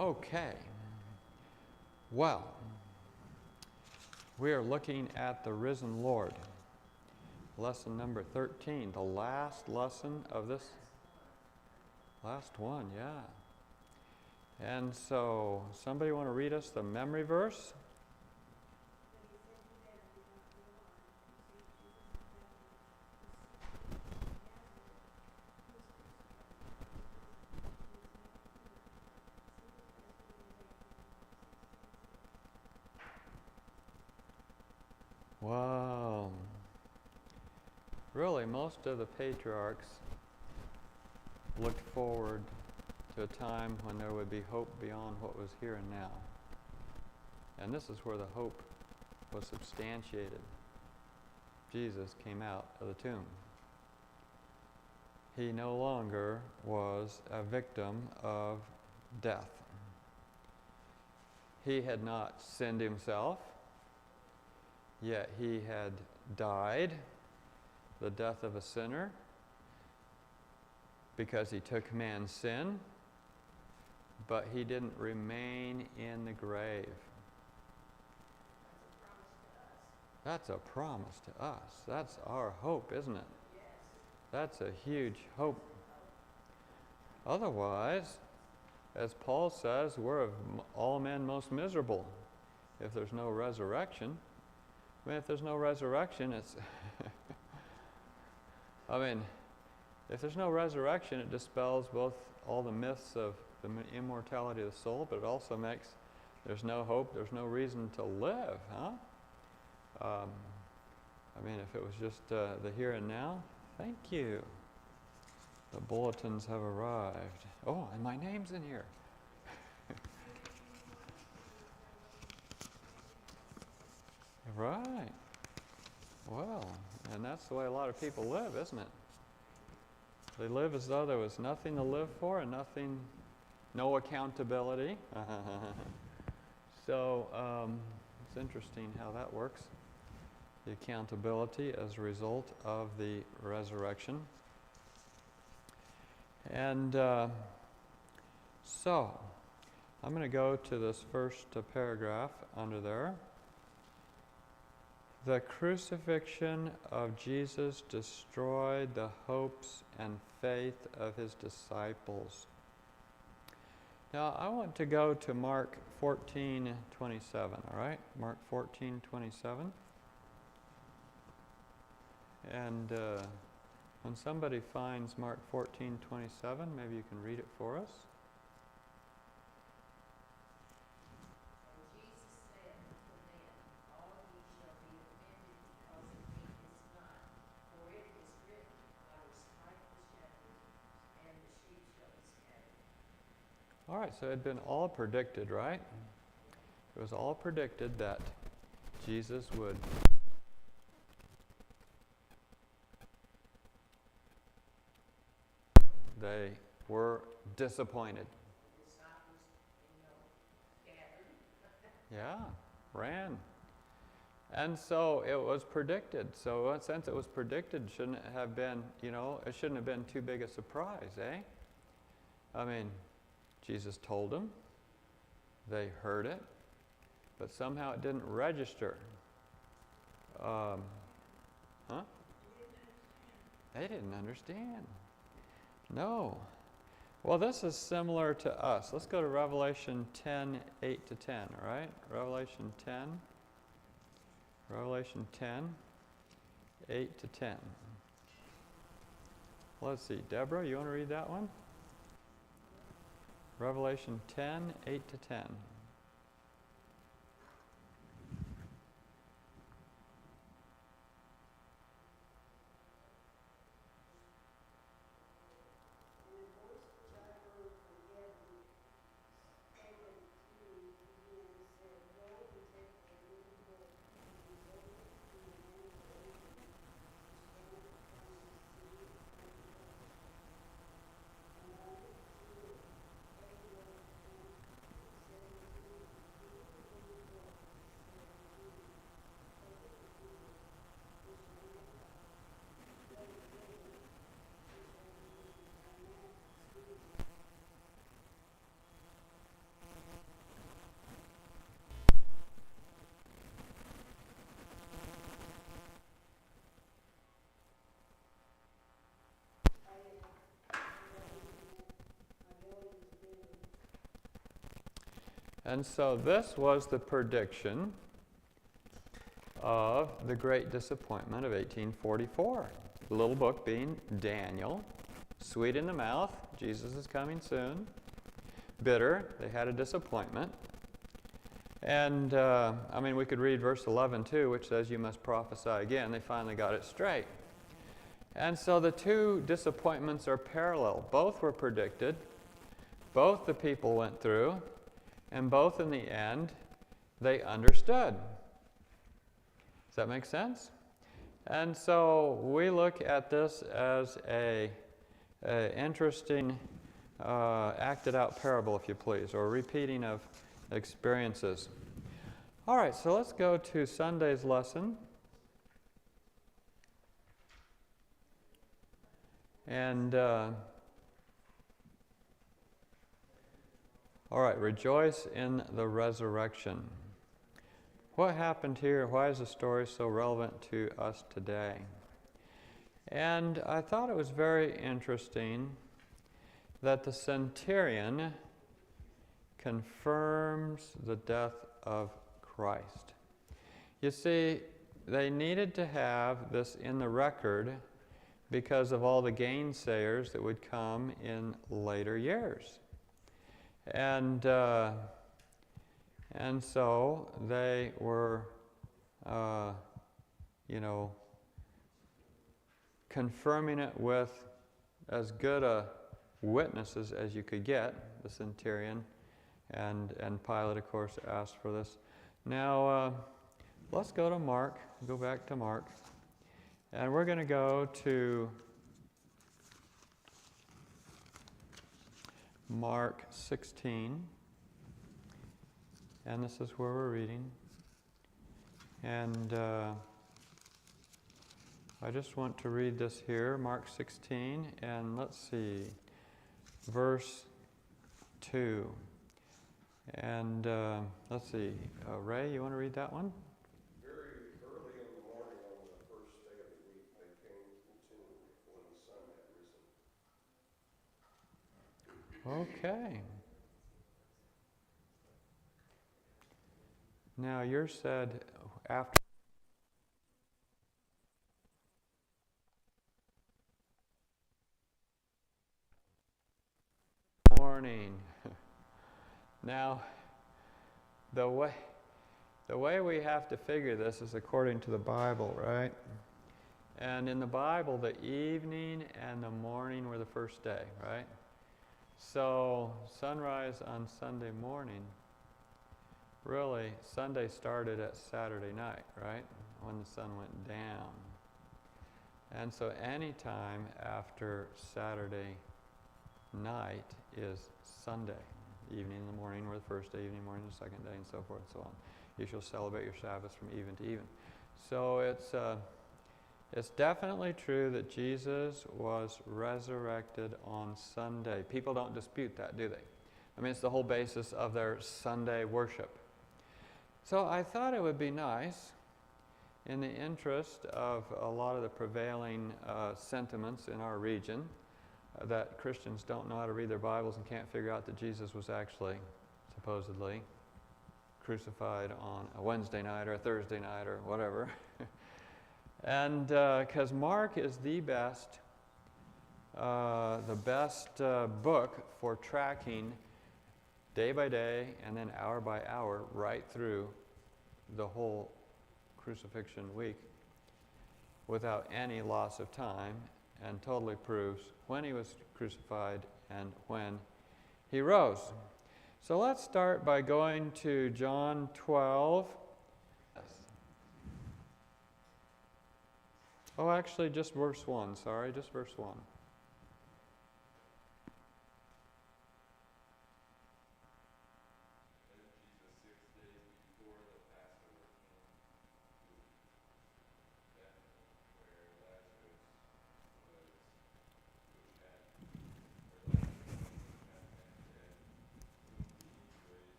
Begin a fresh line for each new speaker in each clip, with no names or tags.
Okay. Well, we are looking at the risen Lord. Lesson number 13, the last lesson of this. Last one, yeah. And so, somebody want to read us the memory verse? Wow. Really, most of the patriarchs looked forward to a time when there would be hope beyond what was here and now. And this is where the hope was substantiated. Jesus came out of the tomb. He no longer was a victim of death. He had not sinned himself, yet he had died the death of a sinner because he took man's sin, but he didn't remain in the grave. That's a promise to us. That's our hope, isn't it? Yes. That's a huge hope. Otherwise, as Paul says, we're of all men most miserable if there's no resurrection. I mean, if there's no resurrection, it's... I mean, if there's no resurrection, it dispels both all the myths of the immortality of the soul, but it also makes there's no hope, there's no reason to live, huh? I mean, if it was just the here and now, thank you. The bulletins have arrived. Oh, and my name's in here. Right. Well, and that's the way a lot of people live, isn't it? They live as though there was nothing to live for and no accountability. So it's interesting how that works. The accountability as a result of the resurrection. And so I'm going to go to this first paragraph under there. The crucifixion of Jesus destroyed the hopes and faith of his disciples. Now, I want to go to Mark 14:27, all right? Mark 14:27. And when somebody finds Mark 14:27, maybe you can read it for us. All right, so it had been all predicted, right? It was all predicted that Jesus would they were disappointed. Yeah, ran. And so it was predicted. So in a sense it was predicted, shouldn't it have been, it shouldn't have been too big a surprise, eh? I mean, Jesus told them, they heard it, but somehow it didn't register. They didn't understand. No. Well, this is similar to us. Let's go to Revelation 10:8-10, all right? Revelation 10:8-10. Let's see. Deborah, you want to read that one? Revelation 10:8-10. And so this was the prediction of the great disappointment of 1844. The little book being Daniel. Sweet in the mouth, Jesus is coming soon. Bitter, they had a disappointment. And, we could read verse 11 too, which says, you must prophesy again. They finally got it straight. And so the two disappointments are parallel. Both were predicted. Both the people went through. And both in the end, they understood. Does that make sense? And so we look at this as a interesting acted out parable, if you please, or repeating of experiences. All right, so let's go to Sunday's lesson. And, all right, rejoice in the resurrection. What happened here? Why is the story so relevant to us today? And I thought it was very interesting that the centurion confirms the death of Christ. You see, they needed to have this in the record because of all the gainsayers that would come in later years. And so they were, confirming it with as good a witnesses as you could get, the centurion, and Pilate, of course, asked for this. Now, let's go to Mark, go back to Mark, and we're going to go to Mark 16, and this is where we're reading. And I just want to read this here, Mark 16, and let's see, verse 2. And let's see, Ray, you want to read that one?
Very early in the morning on the first day of the week, they came to the tomb when the sun had risen.
Okay. Now, yours said after. Morning. Now, the way we have to figure this is according to the Bible, right? And in the Bible, the evening and the morning were the first day, right? So, sunrise on Sunday morning, really, Sunday started at Saturday night, right? When the sun went down. And so any time after Saturday night is Sunday. Evening and the morning were the first day, evening, morning the second day, and so forth and so on. You shall celebrate your Sabbath from even to even. So it's definitely true that Jesus was resurrected on Sunday. People don't dispute that, do they? I mean, it's the whole basis of their Sunday worship. So I thought it would be nice, in the interest of a lot of the prevailing sentiments in our region, that Christians don't know how to read their Bibles and can't figure out that Jesus was actually, supposedly, crucified on a Wednesday night or a Thursday night or whatever. And because Mark is the best book for tracking day by day and then hour by hour right through the whole crucifixion week without any loss of time, and totally proves when he was crucified and when he rose. So let's start by going to John 12. Oh, actually, just verse 1. Sorry, just verse 1.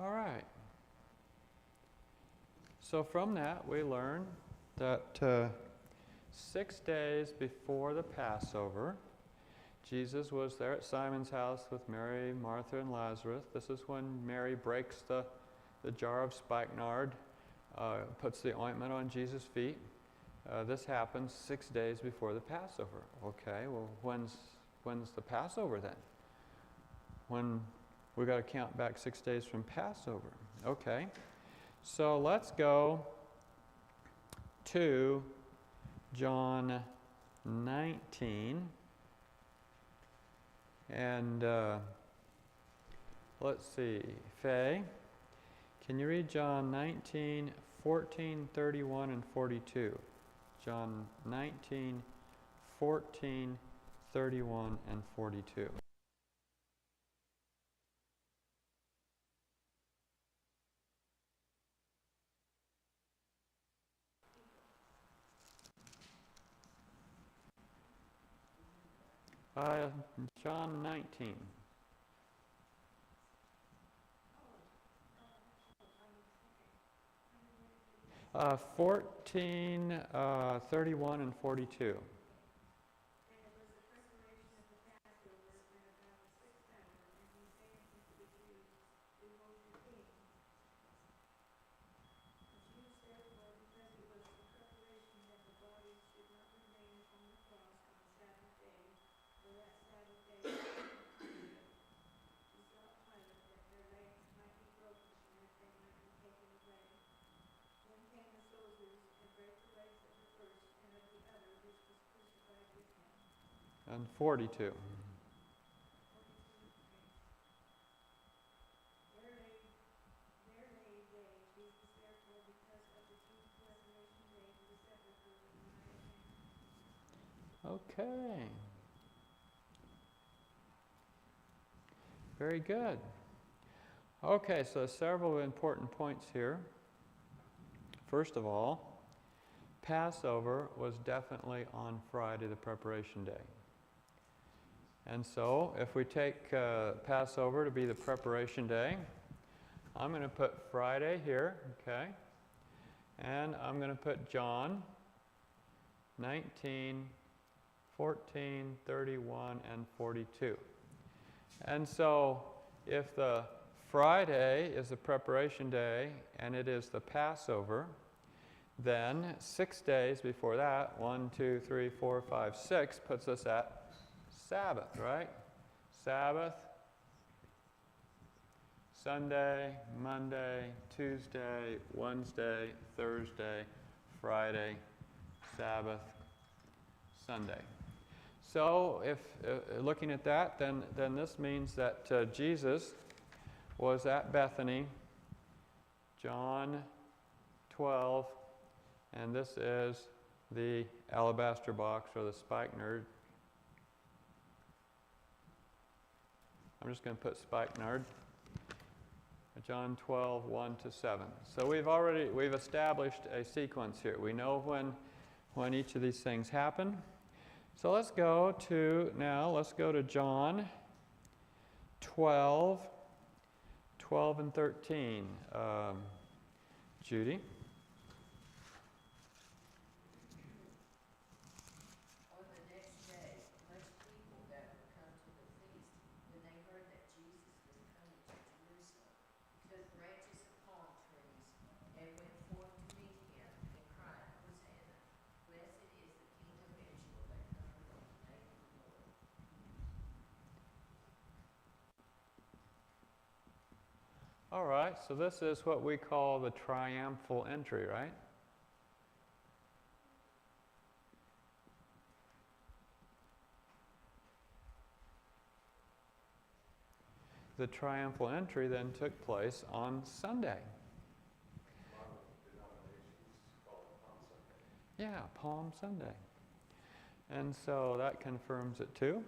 All right. So from that, we learn that 6 days before the Passover, Jesus was there at Simon's house with Mary, Martha, and Lazarus. This is when Mary breaks the jar of spikenard, puts the ointment on Jesus' feet. This happens 6 days before the Passover. Okay, well, when's the Passover then? When we got to count back 6 days from Passover. Okay, so let's go to John 19. And let's see, Faye, can you read John 19, 14, 31, and 42? John 19, 14, 31, and 42. John 19. 14, 31, and 42. And 42. Okay. Very good. Okay, so several important points here. First of all, Passover was definitely on Friday, the preparation day. And so, if we take Passover to be the preparation day, I'm going to put Friday here, okay? And I'm going to put John 19, 14, 31, and 42. And so, if the Friday is the preparation day and it is the Passover, then 6 days before that, 1, 2, 3, 4, 5, 6, puts us at Sabbath, right? Sabbath, Sunday, Monday, Tuesday, Wednesday, Thursday, Friday, Sabbath, Sunday. So if looking at that, then this means that Jesus was at Bethany, John 12, and this is the alabaster box or the spikenard. I'm just going to put spikenard. John 12, 1 to 7. So we've established a sequence here. We know when each of these things happen. So let's go to John 12, 12 and 13. Judy?
On the next day, much people that were come to the feast, when they heard that Jesus was coming to Jerusalem, took branches of palm trees and went forth to meet him and cried, Hosanna, blessed is the King of Israel that cometh in the name of the Lord.
All right, so this is what we call the triumphal entry, right? The triumphal entry then took place on Sunday.
A lot of denominations call it Palm Sunday.
Yeah, Palm Sunday. And so that confirms it too.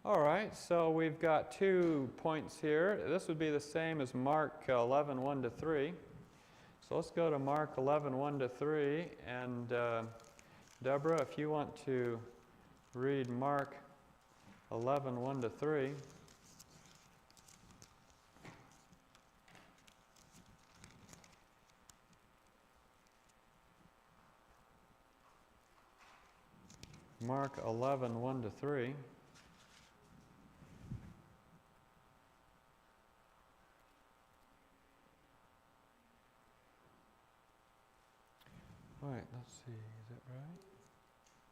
All right, so we've got 2 points here. This would be the same as Mark 11, 1 to 3. So let's go to Mark 11, 1 to 3. And Deborah, if you want to read Mark 11, 1 to 3. Mark 11, 1 to 3. Wait, let's see, is that right?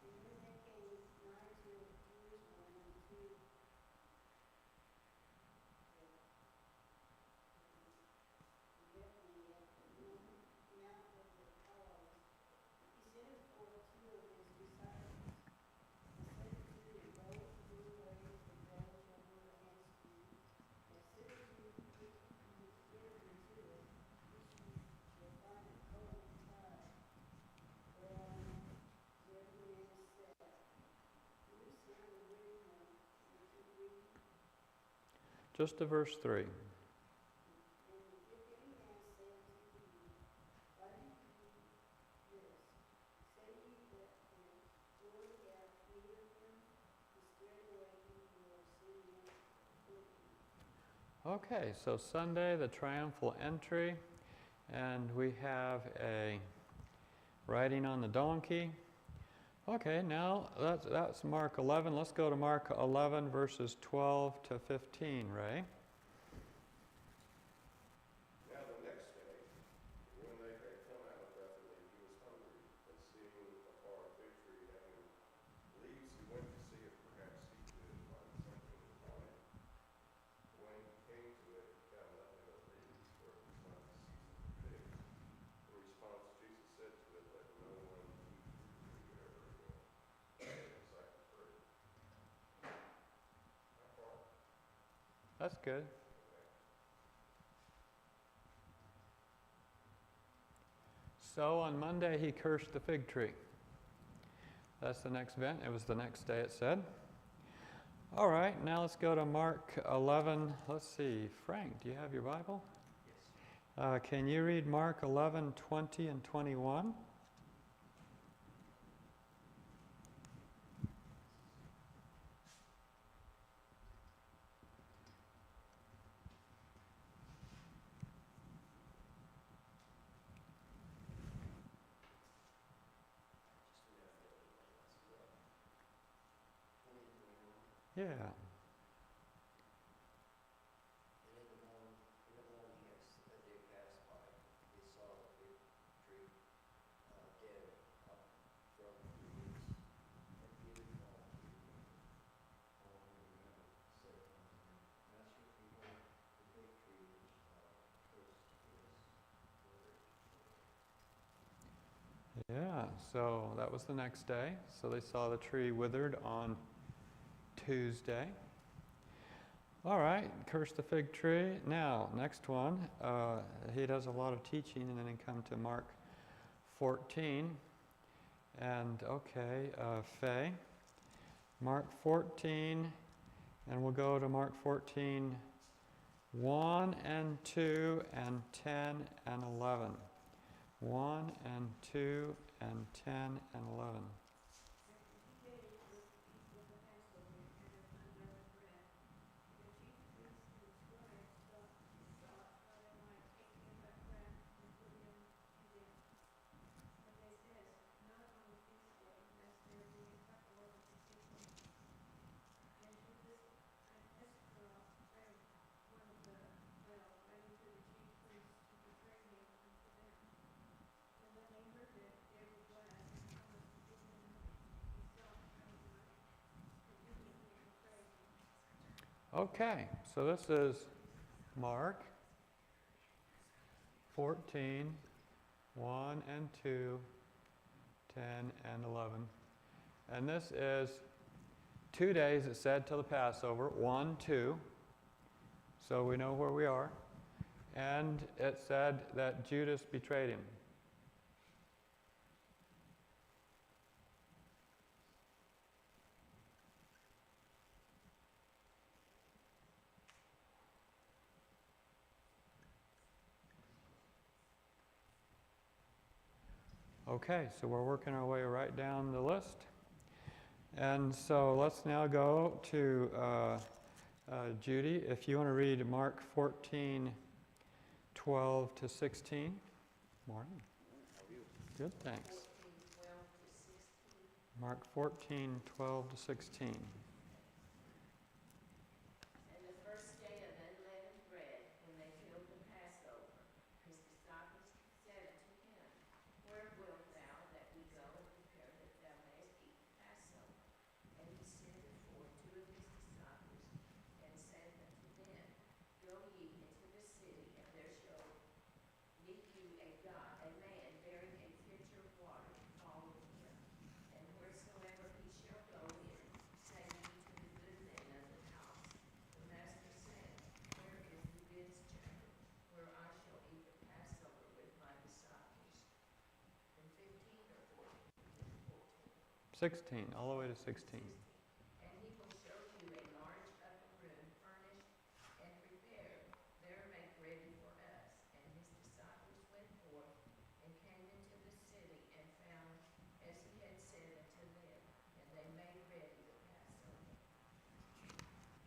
And when they came nigh to Jerusalem and to the Bethany at the Mount of the Olives, he sent forth two of his disciples, and said unto them, Go into the way that goes over against you, as soon as you enter into it, you shall find a colt tied, whereon every man is set. Loose him and bring him, and to read.
Just to verse 3.
And if any man say unto you, Why do you do this? Say ye that the Lord hath need of him, and straightway he will send him with you.
Okay, so Sunday, the triumphal entry, and we have a riding on the donkey. Okay, now that's Mark 11. Let's go to Mark 11, verses 12 to 15, Ray.
Now the next day, when they had come out of Bethany, he was hungry, and seeing afar a fig tree having leaves, he went to see if perhaps he could find something on it. When he came to it, he found nothing but leaves, for it was not the season for figs. In response, Jesus said to it, Let no one eat fruit tree ever again. Except the fruit. How far?
That's good. So on Monday, he cursed the fig tree. That's the next event. It was the next day, it said. All right, now let's go to Mark 11. Let's see. Frank, do you have your Bible?
Yes.
Can you read Mark 11, 20 and 21? Yeah.
And in the morning, as they passed by, they saw the fig tree dead up from the roots, and Peter called to the owner of the vineyard, said unto him, Master, behold, the fig tree which thou cursed is withered.
Yeah, so that was the next day. So they saw the tree withered on Tuesday. All right, curse the fig tree. Now, next one. He does a lot of teaching, and then he come to Mark 14. And okay, Faye. Mark 14, and we'll go to Mark 14, 1 and 2 and 10 and 11. 1 and 2 and 10 and 11.
After 2 days was the feast of the Passover, and of unleavened bread. And the chief priests and the scribes sought how they might take him by craft and put him to death. But they said, Not on the feast day, lest there be a uproar of the people. And Judas Iscariot, one of the 12, went into the chief priests to betray him unto them. And when they heard it, they were glad and promised to give him money, if he sought how he might conveniently betray him.
Okay, so this is Mark 14, 1 and 2, 10 and 11. And this is 2 days, it said, till the Passover. 1, 2. So we know where we are. And it said that Judas betrayed him. Okay, so we're working our way right down the list. And so let's now go to Judy, if you want to read Mark 14, 12 to 16. Morning.
How are you?
Good, thanks.
14, 12 to 16.
Mark 14, 12 to 16.
And the first day of unleavened bread, when they filled the Passover, his disciples said unto him, Where wilt thou
16, all the way to 16.
And he will show you a large upper room furnished and prepared. There make ready for us. And his disciples went forth and came into the city and found as he had said unto them. And they made ready the Passover.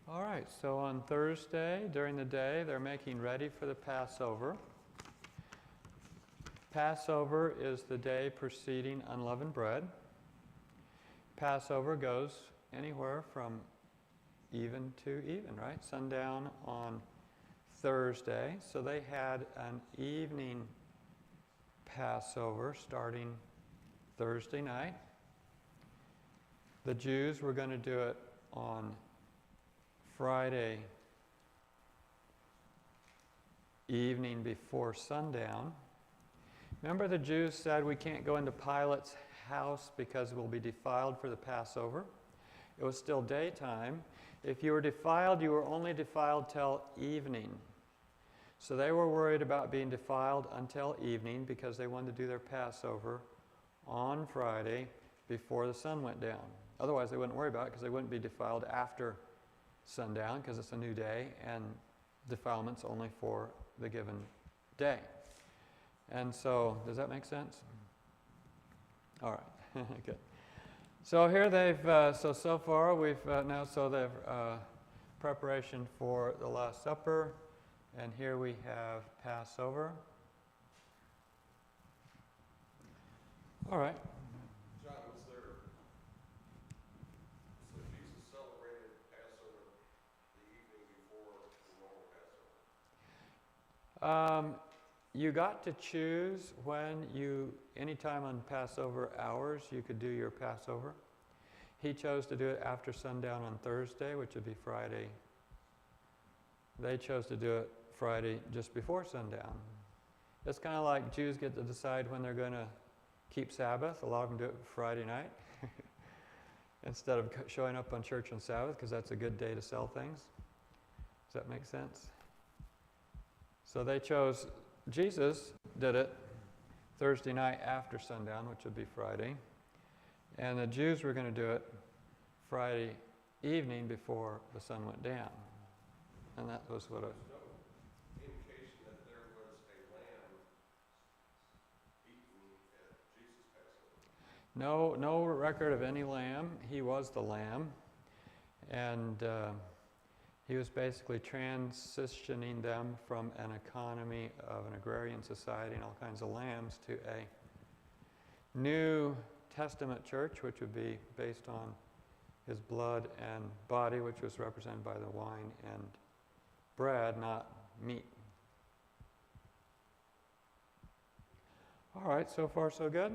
All right, so on Thursday, during the day, they're making ready for the Passover. Passover is the day preceding unleavened bread. Passover goes anywhere from even to even, right? Sundown on Thursday. So they had an evening Passover starting Thursday night. The Jews were going to do it on Friday evening before sundown. Remember, the Jews said we can't go into Pilate's house because we'll be defiled for the Passover. It was still daytime. If you were defiled, you were only defiled till evening. So they were worried about being defiled until evening because they wanted to do their Passover on Friday before the sun went down. Otherwise, they wouldn't worry about it because they wouldn't be defiled after sundown because it's a new day and defilement's only for the given day. And so, does that make sense? All right, good. So here they've, so far we've they've preparation for the Last Supper, and here we have Passover. All right.
John, was there, so Jesus celebrated Passover the evening before the normal Passover?
You got to choose when anytime on Passover hours, you could do your Passover. He chose to do it after sundown on Thursday, which would be Friday. They chose to do it Friday just before sundown. It's kind of like Jews get to decide when they're going to keep Sabbath. A lot of them do it Friday night instead of showing up on church on Sabbath because that's a good day to sell things. Does that make sense? So they chose, Jesus did it Thursday night after sundown, which would be Friday. And the Jews were going to do it Friday evening before the sun went down. And that was what
There's no indication that there was a lamb eaten at Jesus' Passover.
no record of any lamb. He was the lamb. And he was basically transitioning them from an economy of an agrarian society and all kinds of lambs to a New Testament church, which would be based on his blood and body, which was represented by the wine and bread, not meat. All right, so far so good?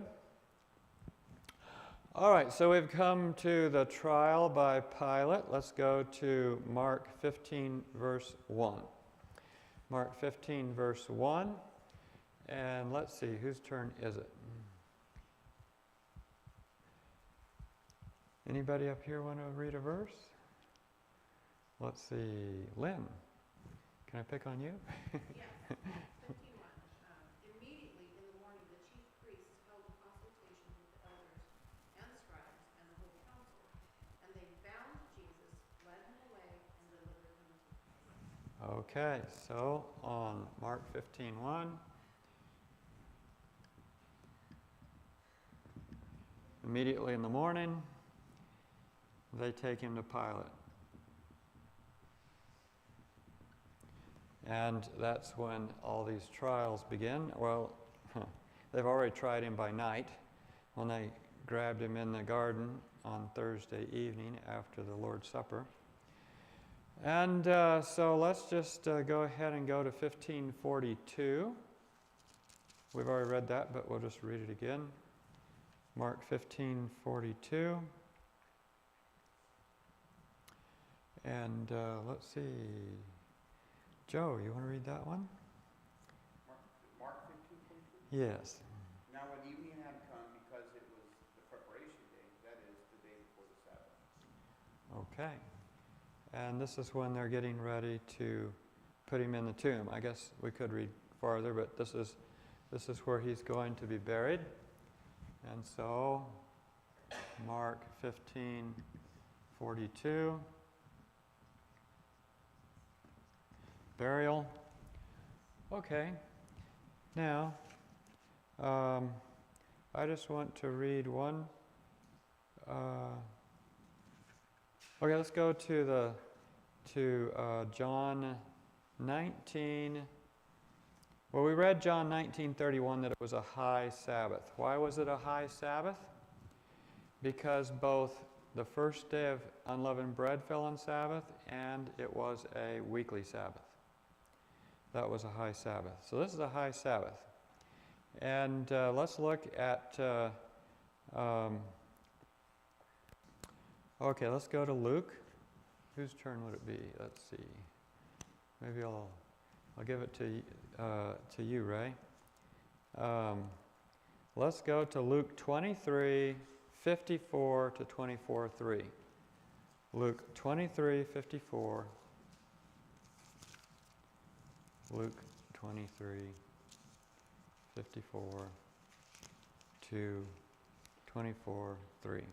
All right, so we've come to the trial by Pilate. Let's go to Mark 15, verse 1. Mark 15, verse 1. And let's see, whose turn is it? Anybody up here want to read a verse? Let's see, Lynn. Can I pick on you?
Yeah, 51. Immediately in the morning, the chief priests held a consultation with the elders and the scribes and the whole council. And they bound Jesus, led him away, and delivered him to Pilate.
Okay, so on Mark 15:1. Immediately in the morning, they take him to Pilate. And that's when all these trials begin. Well, they've already tried him by night when they grabbed him in the garden on Thursday evening after the Lord's Supper. And so let's just go ahead and go to 1542. We've already read that, but we'll just read it again. Mark 15:42. And let's see. Joe, you want to read that one?
Mark 15:42?
Yes.
Now when evening had come, because it was the preparation day, that is, the day before the Sabbath.
Okay. And this is when they're getting ready to put him in the tomb. I guess we could read farther, but this is where he's going to be buried. And so Mark 15:42. Burial. Okay. Now, I just want to read one. Okay, let's go to John 19. Well, we read John 19:31 that it was a high Sabbath. Why was it a high Sabbath? Because both the first day of unleavened bread fell on Sabbath and it was a weekly Sabbath. That was a high Sabbath. So this is a high Sabbath. And let's look at, okay, let's go to Luke. Whose turn would it be? Let's see. Maybe I'll give it to you, Ray. Let's go to Luke 23:54 to 24:3. Luke 23:54. Luke 23:54 to 24:3.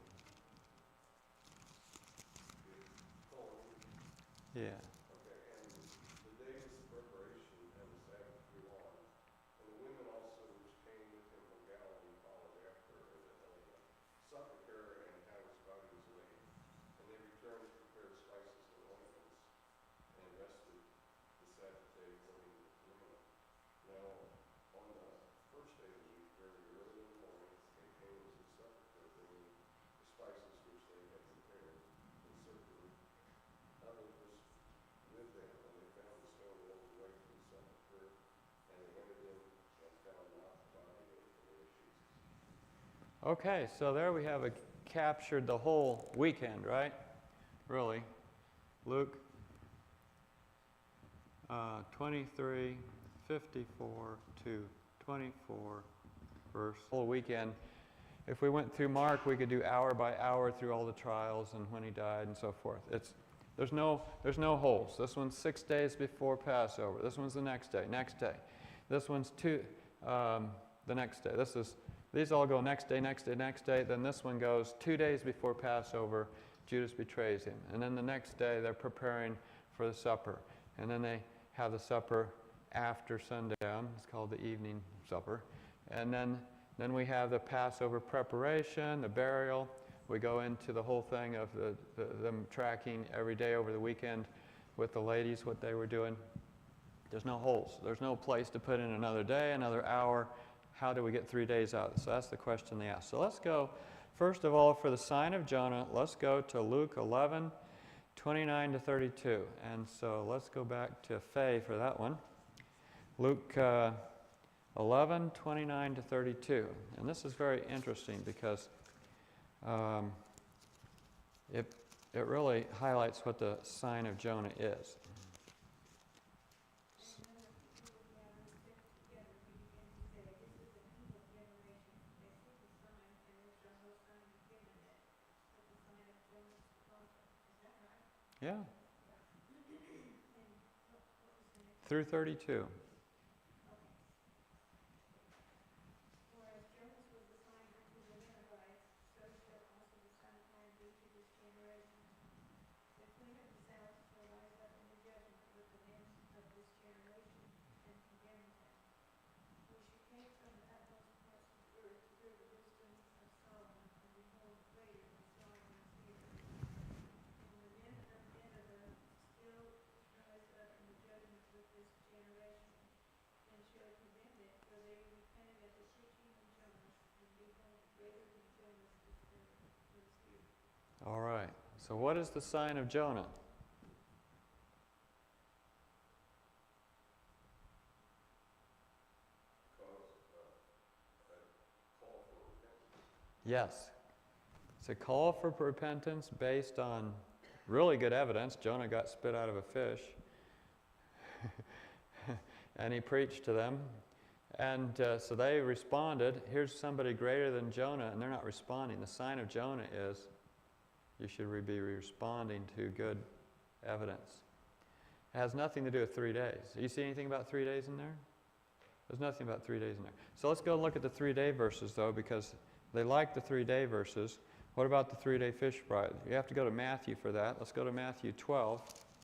Yeah.
Okay, and the days of preparation and the Sabbath drew on, and the women also which came with him from Galilee followed after, and the sepulchre and how his body was laid. And they returned to prepare spices and ointments, and rested the Sabbath day according to the commandment. Now, on the first day of the week, very early in the morning, they came to the sepulchre, bringing the spices which they had prepared, and certain others with them, and they found the stone rolled away from the sepulchre, and they entered in and found not the body of the Lord Jesus.
Okay, so there we have captured the whole weekend, right? Really. Luke 23:54 to 24 verse. Whole weekend. If we went through Mark, we could do hour by hour through all the trials and when he died and so forth. There's no holes. This one's 6 days before Passover. This one's the next day. This one's the next day. These all go next day. Then this one goes 2 days before Passover. Judas betrays him. And then the next day they're preparing for the supper. And then they have the supper after sundown. It's called the evening supper. And then we have the Passover preparation, the burial. We go into the whole thing of them tracking every day over the weekend with the ladies, what they were doing. There's no holes. There's no place to put in another day, another hour. How do we get 3 days out? So that's the question they ask. So let's go, first of all, for the sign of Jonah, let's go to Luke 11:29 to 32. And so let's go back to Faye for that one. Luke 11:29 to 32. And this is very interesting because it really highlights what the sign of Jonah is. Yeah. Through 32. All right. So what is the sign of Jonah? Yes. It's a call for repentance based on really good evidence. Jonah got spit out of a fish. And he preached to them. And so they responded, here's somebody greater than Jonah, and they're not responding. The sign of Jonah is you should be responding to good evidence. It has nothing to do with 3 days. You see anything about 3 days in there? There's nothing about 3 days in there. So let's go look at the 3-day verses, though, because they like the 3-day verses. What about the 3-day fish fry? You have to go to Matthew for that. Let's go to Matthew 12.